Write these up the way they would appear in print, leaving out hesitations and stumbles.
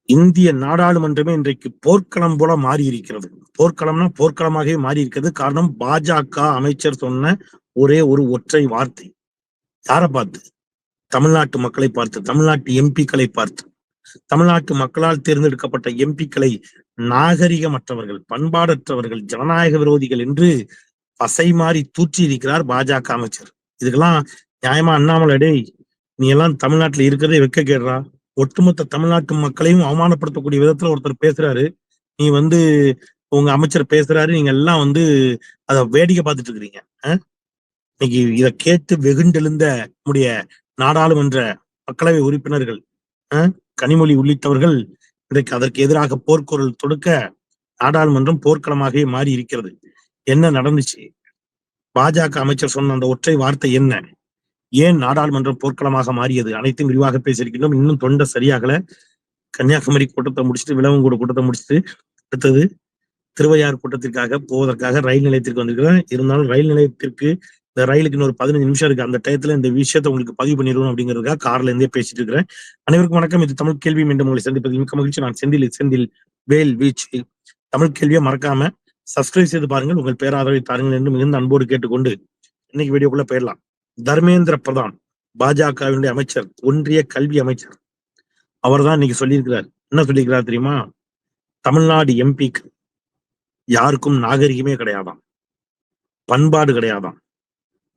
இந்திய நாடாளுமன்றமே இன்றைக்கு போர்க்களம் போல மாறி இருக்கிறது. போர்க்களம்னா போர்க்களமாகவே மாறி இருக்கிறது. காரணம் பாஜக அமைச்சர் சொன்ன ஒரே ஒரு ஒற்றை வார்த்தை. யாரை பார்த்து? தமிழ்நாட்டு மக்களை பார்த்து, தமிழ்நாட்டு எம்பிக்களை பார்த்து. தமிழ்நாட்டு மக்களால் தேர்ந்தெடுக்கப்பட்ட எம்பிக்களை நாகரிகமற்றவர்கள், பண்பாடற்றவர்கள், ஜனநாயக விரோதிகள் என்று பசை மாறி தூற்றி இருக்கிறார் பாஜக அமைச்சர். இதுக்கெல்லாம் நியாயமா அண்ணாமலை, டேய் நீ எல்லாம் தமிழ்நாட்டுல இருக்கிறதே வெக்க கேடுறா. ஒட்டுமொத்த தமிழ்நாட்டு மக்களையும் அவமானப்படுத்தக்கூடிய விதத்துல ஒருத்தர் பேசுறாரு. நீ உங்க அமைச்சர் பேசுறாரு, நீங்க எல்லாம் அத வேடிக்கை பார்த்துட்டு இருக்கிறீங்க. இன்னைக்கு இதை கேட்டு வெகுண்டெழுந்த நம்முடைய நாடாளுமன்ற மக்களவை உறுப்பினர்கள், கனிமொழி உள்ளிட்டவர்கள் இன்றைக்கு அதற்கு எதிராக போர்க்குரல் தொடுக்க நாடாளுமன்றம் போர்க்களமாகவே மாறி இருக்கிறது. என்ன நடந்துச்சு? பாஜக அமைச்சர் சொன்ன அந்த ஒற்றை வார்த்தை என்ன? ஏன் நாடாளுமன்றம் போர்க்களமாக மாறியது? அனைத்தும் விரிவாக பேசியிருக்கின்றோம். இன்னும் தொண்டை சரியாகல. கன்னியாகுமரி கூட்டத்தை முடிச்சுட்டு, விளவங்கூட கூட்டத்தை முடிச்சுட்டு அடுத்தது திருவையாறு கூட்டத்திற்காக போவதற்காக ரயில் நிலையத்திற்கு வந்திருக்கிறேன். இருந்தாலும் ரயில் நிலையத்திற்கு இந்த ரயிலுக்கு இன்னொரு 15 நிமிஷம் இருக்கு. அந்த டயத்துல இந்த விஷயத்தை உங்களுக்கு பதிவு பண்ணிடுவோம் அப்படிங்கிறதுக்காக கார்ல இருந்தே பேசிட்டு இருக்கிறேன். அனைவருக்கும் வணக்கம். இது தமிழ் கேள்வி. மீண்டும் உங்களை சந்திப்பது மிக்க மகிழ்ச்சி. நான் செந்தில் வேல் வீச்சு. தமிழ் கேள்வியை மறக்காம சப்ஸ்கிரைப் செய்து பாருங்கள். உங்கள் பேராதரவை தாருங்கள் என்று மிகுந்த அன்போடு கேட்டுக்கொண்டு இன்னைக்கு வீடியோக்குள்ள போயிடலாம். தர்மேந்திர பிரதான், பாஜகவினுடைய அமைச்சர், ஒன்றிய கல்வி அமைச்சர், அவர் தான் இன்னைக்கு சொல்லியிருக்கிறார். என்ன சொல்லியிருக்கிறார் தெரியுமா? தமிழ்நாடு எம்பிக்கு யாருக்கும் நாகரிகமே கிடையாதாம், பண்பாடு கிடையாதாம்.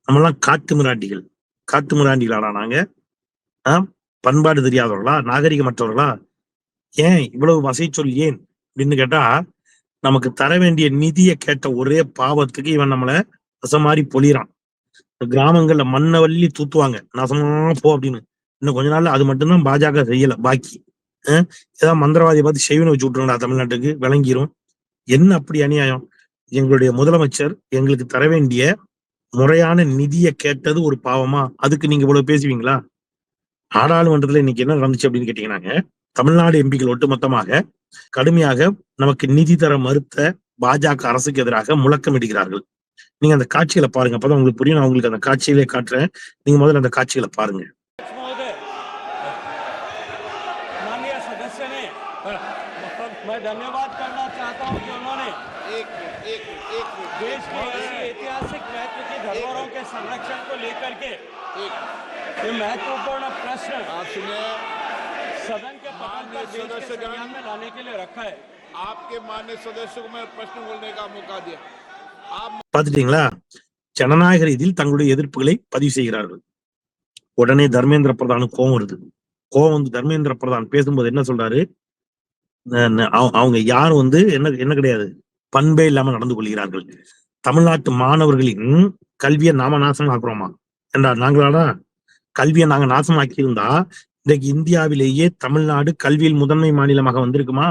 நம்மெல்லாம் காட்டு மிராண்டிகளாடா நாங்க? பண்பாடு தெரியாதவர்களா, நாகரிகமற்றவர்களா? ஏன் இவ்வளவு வசை சொல் ஏன் அப்படின்னு கேட்டா, நமக்கு தர வேண்டிய நிதியை கேட்ட ஒரே பாவத்துக்கு இவன் நம்மள வசமாரி பொழிறான். கிராமங்கள்ல மண்ணவள்ளி தூத்துவாங்க, நசமா போ அப்படின்னு. இன்னும் கொஞ்ச நாள்ல அது மட்டும்தான் பாஜக செய்யல. பாக்கி ஏதாவது மந்திரவாதியை பார்த்து செய்வனை வச்சு விட்டுருங்கடா தமிழ்நாட்டுக்கு, விளங்கிரும். என்ன அப்படி அநியாயம்? எங்களுடைய முதலமைச்சர் எங்களுக்கு தர வேண்டிய முறையான நிதியை கேட்டது ஒரு பாவமா? அதுக்கு நீங்க இவ்வளவு பேசுவீங்களா? நாடாளுமன்றத்துல இன்னைக்கு என்ன நடந்துச்சு அப்படின்னு கேட்டீங்கன்னாங்க, தமிழ்நாடு எம்பிக்கள் ஒட்டுமொத்தமாக கடுமையாக நமக்கு நிதி தர மறுத்த பாஜக அரசுக்கு எதிராக முழக்கமிடுகிறார்கள். நீங்க அந்த காட்சிகளை பாருங்க, அப்பதான் உங்களுக்கு புரியும். நான் உங்களுக்கு அந்த காட்சியிலே காட்டுறேன். நீங்க முதல்ல அந்த காட்சிகளை பாருங்க. धन्यवाद करना चाहता हूं कि उन्होंने देश के ऐतिहासिक महत्व की धरोहरों के संरक्षण को लेकर के ये महत्वपूर्ण प्रश्न आप सुनिए, सदन के पटल में लाने के लिए रखा है। आपके माननीय सदस्यों को मैं प्रश्न बोलने का मौका दिया। பாத்துட்டீங்களா? ஜனநாயக ரீதியில் தங்களுடைய எதிர்ப்புகளை பதிவு செய்கிறார்கள். உடனே தர்மேந்திர பிரதானுக்கு கோவம் வருது. தர்மேந்திர பிரதான் பேசும்போது என்ன சொல்றாரு? அவங்க யாரும் என்ன கிடையாது, பண்பே இல்லாம நடந்து கொள்கிறார்கள். தமிழ்நாட்டு மாணவர்களின் கல்வியை நாம நாசம் ஆக்குறோமா என்றா? நாங்களாடா கல்வியை நாங்க நாசமாக்கி இருந்தா இன்றைக்கு இந்தியாவிலேயே தமிழ்நாடு கல்வியில் முதன்மை மாநிலமாக வந்திருக்குமா?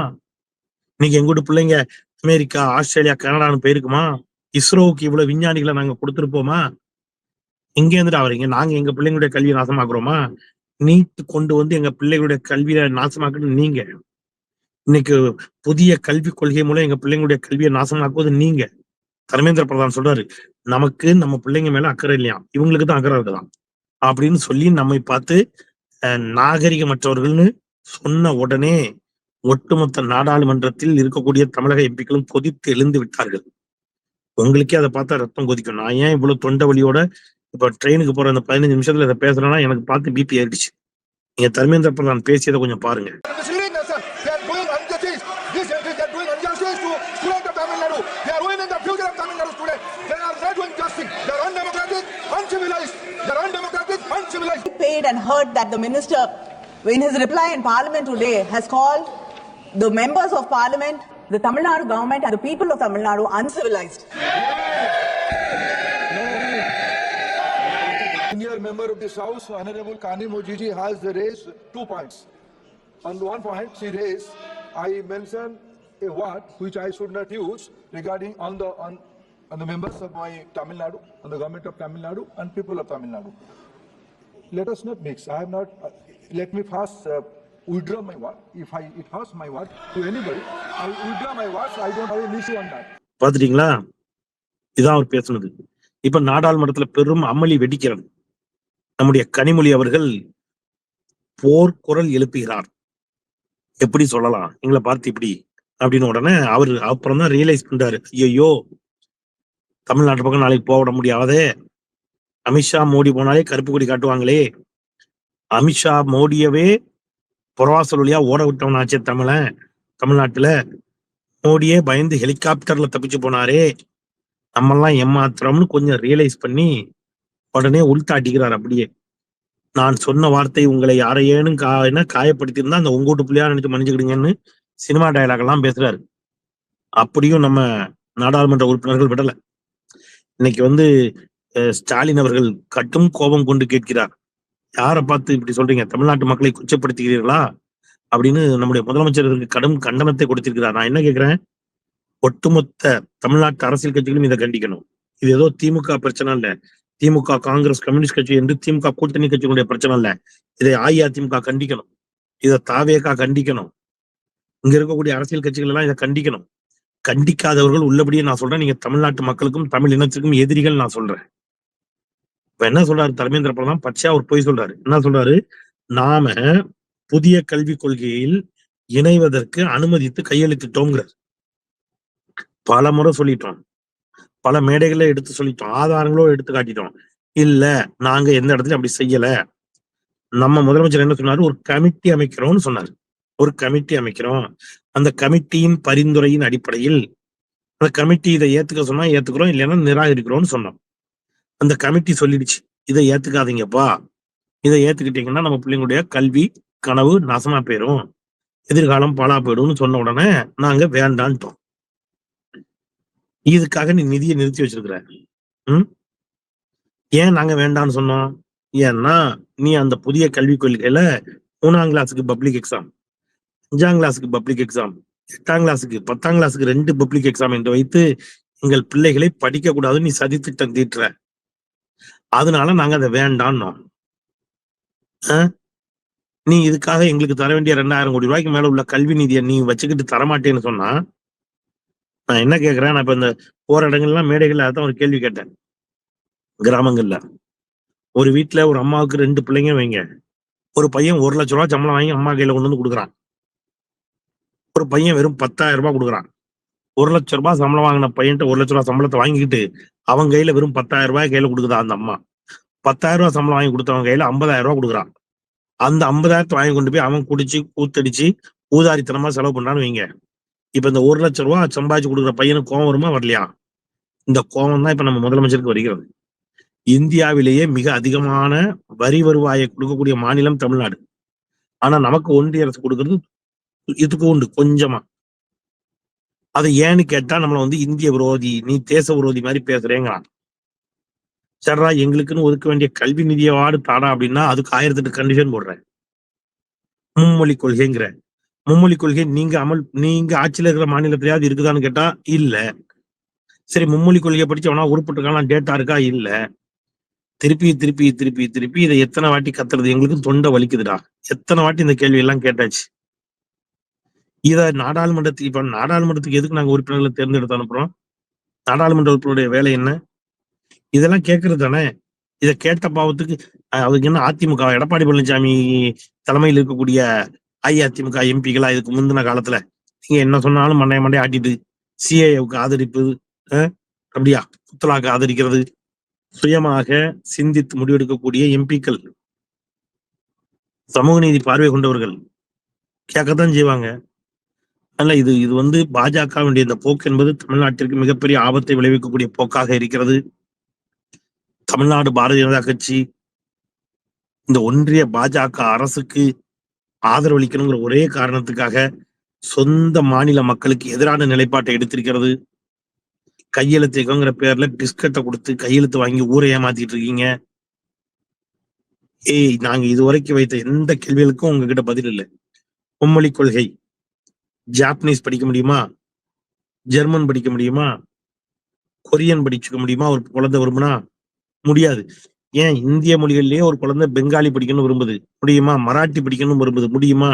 இன்னைக்கு எங்கூட பிள்ளைங்க அமெரிக்கா, ஆஸ்திரேலியா, கனடான்னு போயிருக்குமா? இஸ்ரோவுக்கு இவ்வளவு விஞ்ஞானிகளை நாங்க கொடுத்திருப்போமா? இங்க இருந்துட்டு அவரீங்க நாங்க எங்க பிள்ளைங்களுடைய கல்வியை நாசமாக்குறோமா? நீட்டு கொண்டு எங்க பிள்ளைகளுடைய கல்வியை நாசமாக்குறது நீங்க. இன்னைக்கு புதிய கல்விக் கொள்கை மூலம் எங்க பிள்ளைங்களுடைய கல்வியை நாசமாக்குவது நீங்க. தர்மேந்திர பிரதான் சொல்றாரு, நமக்கு நம்ம பிள்ளைங்க மேல அக்கறை இல்லையா, இவங்களுக்கு தான் அக்கறை இருக்குதான் அப்படின்னு சொல்லி நம்மை பார்த்து நாகரிகமற்றவர்கள்னு சொன்ன உடனே ஒட்டுமொத்த நாடாளுமன்றத்தில் இருக்கக்கூடிய தமிழக எம்பிக்களும் கொதித்து எழுந்து விட்டார்கள். உங்களுக்கே அதை பார்த்தா ரத்தம் கொதிக்கும். நான் ஏன் இவ்வளவு தொண்டை வலியோட இப்ப ட்ரெயினுக்கு போற அந்த 15 நிமிஷத்துல இதை பேசுறேன்னா எனக்கு பார்த்து பிபி ஏறிடுச்சு. நீங்க தர்மேந்திர பிரதான் பேசியதை கொஞ்சம் பாருங்க. Paid and heard that the minister, in his reply in Parliament today, has called the members of Parliament, the Tamil Nadu government, and the people of Tamil Nadu uncivilized. Senior member of this House, Honorable Kani Mojiji, has raised 2 points. On one point, she raised, I mentioned a word which I should not use regarding on the members of my Tamil Nadu, on the government of Tamil Nadu and people of Tamil Nadu. Let us not mix. I have not. Let me first withdraw my word. If it hurts my word to anybody, I withdraw my words. I don't have an issue on that. பாத்துட்டீங்களா? இதான் அவர் பேசுனது. இப்ப நாடாளுமன்றத்துல பெரும் அமளி வெடிக்கிறது. நம்முடைய கனிமொழி அவர்கள் போர் குரல் எழுப்புகிறார். எப்படி சொல்லலாம் எங்களை பார்த்து இப்படி அப்படின்னு உடனே அவரு அப்புறம் தான் ரியலைஸ் பண்றாரு, ஐயோ தமிழ்நாட்டு பக்கம் நாளைக்கு போட முடியாதே, அமித்ஷா மோடி போனாலே கருப்பு கொடி காட்டுவாங்களே, அமித்ஷா மோடியவே புறவாசல் வழியா ஓட விட்டவனாச்சே தமிழ்நாட்டுல, மோடியே பயந்து ஹெலிகாப்டர்ல தப்பிச்சு போனாரே, நம்மெல்லாம் ஏமாத்துறோம்னு கொஞ்சம் ரியலைஸ் பண்ணி உடனே உள்தாட்டிக்கிறார். அப்படியே நான் சொன்ன வார்த்தை உங்களை யாரையேனும் காயப்படுத்தியிருந்தா அந்த உங்கூட்டு பிள்ளையா நினைச்சு மன்னிச்சுக்கிடுங்கன்னு சினிமா டயலாக் எல்லாம் பேசுறாரு. அப்படியும் நம்ம நாடாளுமன்ற உறுப்பினர்கள் விடல. இன்னைக்கு ஸ்டாலின் அவர்கள் கட்டும் கோபம் கொண்டு கேட்கிறார், யாரை பார்த்து இப்படி சொல்றீங்க, தமிழ்நாட்டு மக்களை கொச்சப்படுத்துகிறீர்களா அப்படின்னு நம்முடைய முதலமைச்சருக்கு கடும் கண்டனத்தை கொடுத்திருக்கிறார். நான் என்ன கேட்கிறேன், ஒட்டுமொத்த தமிழ்நாட்டு அரசியல் கட்சிகளும் இதை கண்டிக்கணும். இது ஏதோ திமுக பிரச்சனை இல்ல, திமுக காங்கிரஸ் கம்யூனிஸ்ட் கட்சி என்று திமுக கூட்டணி கட்சிகளுடைய பிரச்சனை இல்ல, இதை அஇஅதிமுக கண்டிக்கணும், இதை தாவேகா கண்டிக்கணும், இங்க இருக்கக்கூடிய அரசியல் கட்சிகள் எல்லாம் இதை கண்டிக்கணும். கண்டிக்காதவர்கள் உள்ளபடியே நான் சொல்றேன், நீங்க தமிழ்நாட்டு மக்களுக்கும் தமிழ் இனத்திற்கும் எதிரிகள் நான் சொல்றேன். இப்ப என்ன சொல்றாரு தர்மேந்திர பிரதான், பச்சையா ஒரு பொய் சொல்றாரு. என்ன சொல்றாரு, நாம புதிய கல்விக் கொள்கையில் இணைவதற்கு அனுமதித்து கையெழுத்திட்டோங்கிறார். பல முறை சொல்லிட்டோம், பல மேடைகளை எடுத்து சொல்லிட்டோம், ஆதாரங்களோ எடுத்து காட்டிட்டோம். இல்ல நாங்க எந்த இடத்துலயும் அப்படி செய்யல. நம்ம முதலமைச்சர் என்ன சொன்னாரு, ஒரு கமிட்டி அமைக்கிறோம்னு சொன்னாரு. ஒரு கமிட்டி அமைக்கிறோம், அந்த கமிட்டியின் பரிந்துரையின் அடிப்படையில் அந்த கமிட்டி இதை ஏத்துக்க சொன்னா ஏத்துக்கிறோம், இல்லைன்னா நிராகரிக்கிறோம்னு சொன்னோம். அந்த கமிட்டி சொல்லிடுச்சு, இதை ஏத்துக்காதீங்கப்பா, இதை ஏத்துக்கிட்டீங்கன்னா நம்ம பிள்ளைங்களுடைய கல்வி கனவு நாசமா போயிடும், எதிர்காலம் பாழா போயிடும்னு சொன்ன உடனே நாங்க வேண்டான்ட்டோம். இதுக்காக நீ நிதியை நிறுத்தி வச்சிருக்கிற. ஏன் நாங்க வேண்டாம்னு சொன்னோம், ஏன்னா நீ அந்த புதிய கல்விக் கொள்கையில 3ஆம் கிளாஸுக்கு பப்ளிக் எக்ஸாம், 5ஆம் கிளாஸுக்கு பப்ளிக் எக்ஸாம், 8ஆம் கிளாஸுக்கு 10ஆம் கிளாஸுக்கு 2 பப்ளிக் எக்ஸாம் என்று வைத்து எங்கள் பிள்ளைகளை படிக்க கூடாதுன்னு நீ சதி திட்டம் தீட்டுற. அதனால நாங்க அதை வேண்டான்னோம். நீ இதுக்காக எங்களுக்கு தர வேண்டிய 2000 கோடி ரூபாய்க்கு மேல உள்ள கல்வி நிதியை நீ வச்சுக்கிட்டு தரமாட்டேன்னு சொன்னா நான் என்ன கேட்கிறேன், நான் இப்ப இந்த போற இடங்கள்லாம் மேடைகள்ல அதான் ஒரு கேள்வி கேட்டேன். கிராமங்கள்ல ஒரு வீட்டுல ஒரு அம்மாவுக்கு 2 பிள்ளைங்க வைங்க, ஒரு பையன் 1 லட்சம் ரூபாய் சம்பளம் வாங்கி அம்மா கையில கொண்டு வந்து கொடுக்குறான், ஒரு பையன் வெறும் 10,000 ரூபாய் கொடுக்குறான். 1 லட்சம் ரூபாய் சம்பளம் வாங்கின பையன்ட்ட 1 லட்சம் ரூபாய் சம்பளத்தை வாங்கிக்கிட்டு அவன் கையில வெறும் 10,000 ரூபாய் கையில கொடுக்குதா அந்த அம்மா. 10,000 ரூபாய் சம்பளம் வாங்கி கொடுத்தவன் கையில 50,000 ரூபாய் கொடுக்குறான். அந்த 50,000 வாங்கி கொண்டு போய் அவன் குடிச்சு கூத்தடிச்சு ஊதாரித்தனமா செலவு பண்ணான்னு வைங்க. இப்ப இந்த 1 லட்சம் ரூபாய் சம்பாதிச்சு கொடுக்குற பையனுக்கு கோவம் வருமா வரலையா? இந்த கோவம் தான் இப்ப நம்ம முதலமைச்சருக்கு வருகிறது. இந்தியாவிலேயே மிக அதிகமான வரி வருவாயை கொடுக்கக்கூடிய மாநிலம் தமிழ்நாடு. ஆனா நமக்கு ஒன்றிய அரசு கொடுக்கறது இதுக்கு உண்டு கொஞ்சமா. அதை ஏன்னு கேட்டா நம்மள இந்திய விரோதி, நீ தேச விரோதி மாதிரி பேசுறேங்கிறான். சரிடா, எங்களுக்குன்னு ஒதுக்க வேண்டிய கல்வி நிதியவாடு தாடா அப்படின்னா அதுக்கு 1008 கண்டிஷன் போடுறேன். மும்மொழி கொள்கைங்கிற மும்மொழி கொள்கை நீங்க ஆட்சியில இருக்கிற மாநிலத்திலேயாவது இருக்குதான்னு கேட்டா இல்ல. சரி, மும்மொழி கொள்கையை படிச்சவனா உருப்பட்டுக்கலாம் டேட்டா இருக்கா? இல்ல. திருப்பி திருப்பி திருப்பி திருப்பி இதை எத்தனை வாட்டி கத்துறது, எங்களுக்கு தொண்டை வலிக்குதுடா. எத்தனை வாட்டி இந்த கேள்வி எல்லாம் கேட்டாச்சு. இத நாடாளுமன்றத்துக்கு எதுக்கு நாங்க உறுப்பினர்களை தேர்ந்தெடுத்து அனுப்புறோம்? நாடாளுமன்ற உறுப்பினருடைய வேலை என்ன? இதெல்லாம் கேட்கறது தானே. இதை கேட்ட பாவத்துக்கு அதுக்கு என்ன அதிமுக எடப்பாடி பழனிசாமி தலைமையில் இருக்கக்கூடிய அஇஅதிமுக எம்பிகளா இதுக்கு முந்தின காலத்துல நீங்க என்ன சொன்னாலும் மண்டைய ஆட்டிட்டு சிஏவுக்கு ஆதரிப்பு, அப்படியா புத்தலாக்கு ஆதரிக்கிறது, சுயமாக சிந்தித்து முடிவெடுக்கக்கூடிய எம்பிக்கள், சமூக நீதி பார்வை கொண்டவர்கள் கேட்கத்தான் செய்வாங்க. அல்ல இது பாஜகவுடைய இந்த போக்கு என்பது தமிழ்நாட்டிற்கு மிகப்பெரிய ஆபத்தை விளைவிக்கக்கூடிய போக்காக இருக்கிறது. தமிழ்நாடு பாரதிய ஜனதா கட்சி இந்த ஒன்றிய பாஜக அரசுக்கு ஆதரவளிக்கணுங்கிற ஒரே காரணத்துக்காக சொந்த மாநில மக்களுக்கு எதிரான நிலைப்பாட்டை எடுத்திருக்கிறது. கையெழுத்து இயக்கங்கிற பேர்ல பிஸ்கட்டை கொடுத்து கையெழுத்து வாங்கி ஊரை ஏமாத்திட்டு இருக்கீங்க. நாங்க இதுவரைக்கும் வைத்த எந்த கேள்விகளுக்கும் உங்ககிட்ட பதில் இல்லை. மும்மொழி கொள்கை, ஜாப்பனீஸ் படிக்க முடியுமா? ஜெர்மன் படிக்க முடியுமா? கொரியன் படிச்சுக்க முடியுமா? ஒரு குழந்தை விரும்புனா முடியாது. ஏன் இந்திய மொழிகள்லயே ஒரு குழந்தை பெங்காலி படிக்கணும் விரும்புது, முடியுமா? மராட்டி படிக்கணும் விரும்புது, முடியுமா?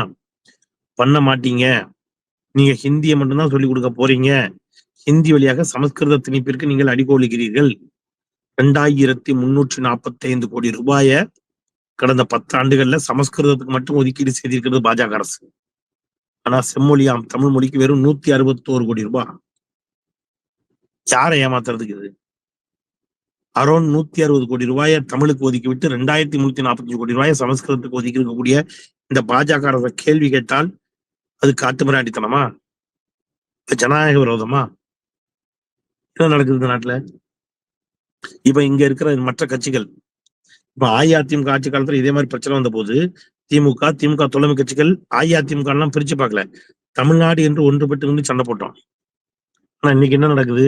பண்ண மாட்டீங்க. நீங்க ஹிந்தியை மட்டும்தான் சொல்லிக் கொடுக்க போறீங்க. ஹிந்தி வழியாக சமஸ்கிருத திணிப்பிற்கு நீங்கள் அடிகோலுகிறீர்கள். 2345 கோடி ரூபாய கடந்த 10 ஆண்டுகள்ல சமஸ்கிருதத்துக்கு மட்டும் ஒதுக்கீடு செய்திருக்கிறது பாஜக அரசு. ஆனா செம்மொழியாம் தமிழ் மொழிக்கு வெறும் 161 கோடி ரூபாய். யாரை ஏமாத்துறதுக்கு இது? அரௌண்ட் 160 கோடி ரூபாயை தமிழுக்கு ஒதுக்கி விட்டு 2345 கோடி ரூபாயை சமஸ்கிருதத்துக்கு ஒதுக்கி இருக்கக்கூடிய இந்த பாஜக கேள்வி கேட்டால் அது காட்டுமிராண்டித்தனமா? ஜனநாயக விரோதமா? என்ன நடக்குது இந்த நாட்டுல? இப்ப இங்க இருக்கிற மற்ற கட்சிகள், இப்ப அஇஅதிமுக ஆட்சி காலத்துல இதே மாதிரி பிரச்சனை வந்த போது திமுக தோழமை கட்சிகள் அஇஅதிமுக எல்லாம் பிரிச்சு பார்க்கல, தமிழ்நாடு என்று ஒன்றுபட்டு நின்று சண்டை போட்டோம். ஆனா இன்னைக்கு என்ன நடக்குது?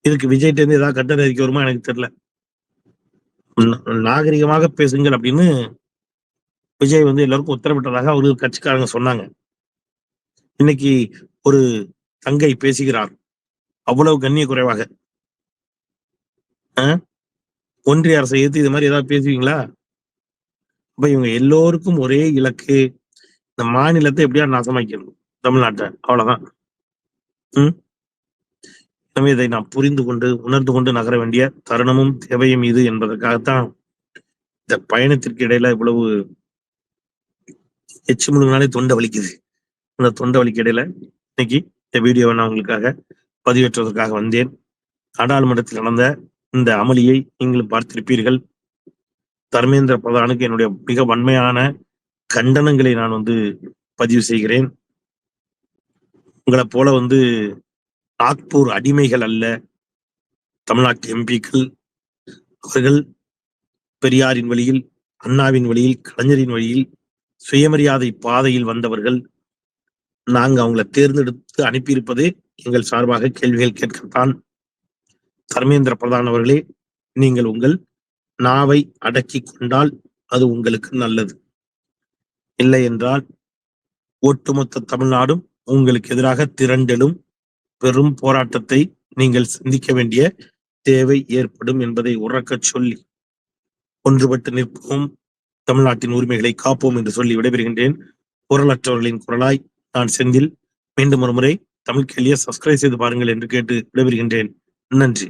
இதுக்கு விஜய்கிட்ட இருந்து ஏதாவது கட்டளை அறிக்கை வருமா எனக்கு தெரியல. நாகரிகமாக பேசுங்கள் அப்படின்னு விஜய் எல்லாருக்கும் உத்தரவிட்டதாக அவர்கள் கட்சிக்காரங்க சொன்னாங்க. இன்னைக்கு ஒரு தங்கை பேசுகிறார் அவ்வளவு கண்ணிய குறைவாக. ஒன்றிய அரசை ஏத்து இது மாதிரி ஏதாவது பேசுவீங்களா? அப்ப இவங்க எல்லோருக்கும் ஒரே இலக்கு, இந்த மாநிலத்தை எப்படியா நாசமாக்கணும், தமிழ்நாட்டை, அவ்வளவுதான். எனவே இதை நாம் புரிந்து கொண்டு உணர்ந்து கொண்டு நகர வேண்டிய தருணமும் தேவையும் இது என்பதற்காகத்தான் இந்த பயணத்திற்கு இடையில இவ்வளவு எச்சு முழுங்கினாலே தொண்டை வலிக்குது. அந்த தொண்டை வலிக்கு இடையில இன்னைக்கு இந்த வீடியோவை நான் உங்களுக்காக பதிவேற்றுவதற்காக வந்தேன். நாடாளுமன்றத்தில் நடந்த இந்த அமளியை நீங்களும் பார்த்திருப்பீர்கள். தர்மேந்திர பிரதானுக்கு என்னுடைய மிக வன்மையான கண்டனங்களை நான் பதிவு செய்கிறேன். உங்களை போல நாக்பூர் அடிமைகள் அல்ல தமிழ்நாட்டு எம்பிக்கள். அவர்கள் பெரியாரின் வழியில், அண்ணாவின் வழியில், கலைஞரின் வழியில் சுயமரியாதை பாதையில் வந்தவர்கள். நாங்க அவங்களை தேர்ந்தெடுத்து அனுப்பியிருப்பதே எங்கள் சார்பாக கேள்விகள் கேட்கத்தான். தர்மேந்திர பிரதான் அவர்களே, நீங்கள் உங்கள் நாவை அடக்கி கொண்டால் அது உங்களுக்கு நல்லது. இல்லை என்றால் ஒட்டுமொத்த தமிழ்நாடும் உங்களுக்கு எதிராக திரண்டெழும் பெரும் போராட்டத்தை நீங்கள் சந்திக்க வேண்டிய தேவை ஏற்படும் என்பதை உறக்கச் சொல்லி ஒன்றுபட்டு நிற்போம், தமிழ்நாட்டின் உரிமைகளை காப்போம் என்று சொல்லி விடைபெறுகின்றேன். குரலற்றவர்களின் குரலாய் நான் செந்தில். மீண்டும் ஒரு முறை தமிழ் கேள்வியை சப்ஸ்கிரைப் செய்து பாருங்கள் என்று கேட்டு விடைபெறுகின்றேன். நன்றி.